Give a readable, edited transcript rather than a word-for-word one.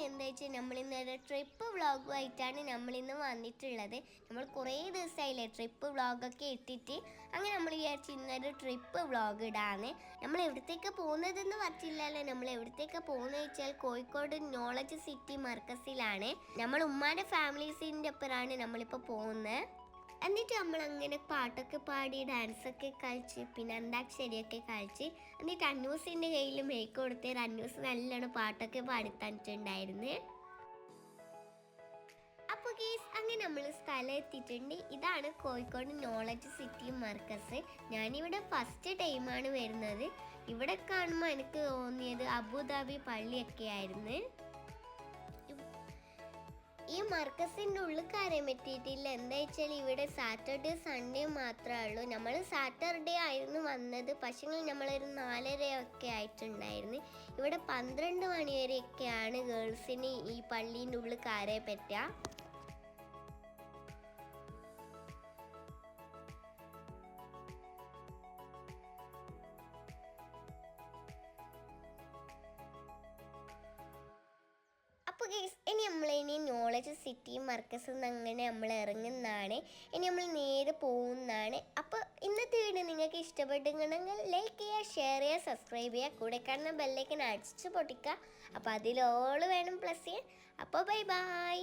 എന്താ വെച്ചാൽ നമ്മളിന്നൊരു ട്രിപ്പ് വ്ളോഗുമായിട്ടാണ് നമ്മളിന്ന് വന്നിട്ടുള്ളത്. നമ്മൾ കുറേ ദിവസമായില്ലേ ട്രിപ്പ് വ്ളോഗൊക്കെ ഇട്ടിട്ട്. അങ്ങനെ നമ്മൾ വിചാരിച്ചു ഇന്നൊരു ട്രിപ്പ് വ്ളോഗ് ഇടാണ്. നമ്മൾ എവിടത്തേക്ക് പോകുന്നതെന്ന് പറ്റില്ലല്ലോ. നമ്മൾ എവിടത്തേക്ക് പോകുന്നത് വെച്ചാൽ കോഴിക്കോട് നോളജ് സിറ്റി മർക്കസിലാണ്. നമ്മൾ ഉമ്മാൻ്റെ ഫാമിലീസിൻ്റെ ഒപ്പമാണ് നമ്മളിപ്പോൾ പോകുന്നത്. എന്നിട്ട് നമ്മളങ്ങനെ പാട്ടൊക്കെ പാടി ഡാൻസൊക്കെ കളിച്ച് പിന്നെ അന്താക്ഷരിയൊക്കെ കളിച്ച് എന്നിട്ട് അന്നൂസിൻ്റെ കയ്യിൽ മേക്ക് കൊടുത്ത് അന്നൂസ് നല്ലോണം പാട്ടൊക്കെ പാടിത്തന്നിട്ടുണ്ടായിരുന്നു. അപ്പോൾ ഗേസ് അങ്ങനെ നമ്മൾ സ്ഥലം എത്തിയിട്ടുണ്ട്. ഇതാണ് കോഴിക്കോട് നോളജ് സിറ്റി മർക്കസ്. ഞാനിവിടെ ഫസ്റ്റ് ടൈമാണ് വരുന്നത്. ഇവിടെ കാണുമ്പോൾ എനിക്ക് തോന്നിയത് അബുദാബി പള്ളിയൊക്കെ ആയിരുന്നു. ഈ മർക്കസിൻ്റെ ഉള്ളിൽ കയറാൻ പറ്റിയിട്ടില്ല. എന്താ വെച്ചാൽ ഇവിടെ സാറ്റർഡേ സൺഡേ മാത്രമേ ഉള്ളൂ. നമ്മൾ സാറ്റർഡേ ആയിരുന്നു വന്നത്. പക്ഷേ നമ്മളൊരു 4:30 ഒക്കെ ആയിട്ടുണ്ടായിരുന്നു. ഇവിടെ 12 മണി വരെയൊക്കെയാണ് ഗേൾസിന് ഈ പള്ളീൻ്റെ ഉള്ളിൽ കയറാൻ പറ്റുക. അപ്പോൾ ഗൈസ് ഇനി നമ്മളിനി നോളജ് സിറ്റി മർക്കസ് അങ്ങനെ നമ്മൾ ഇറങ്ങുന്നതാണ്. ഇനി നമ്മൾ നേരെ പോകുന്നതാണ്. അപ്പോൾ ഇന്നത്തെ വീഡിയോ നിങ്ങൾക്ക് ഇഷ്ടപ്പെട്ടിട്ടുണ്ടെങ്കിൽ ലൈക്ക് ചെയ്യുക, ഷെയർ ചെയ്യുക, സബ്സ്ക്രൈബ് ചെയ്യുക, കൂടെ കാണുന്ന ബെല്ലൈക്കൻ അടിച്ച് പൊട്ടിക്കുക. അപ്പോൾ അതിലോള് വേണം പ്ലസ് ചെയ്യാൻ. അപ്പോൾ ബൈ ബൈ.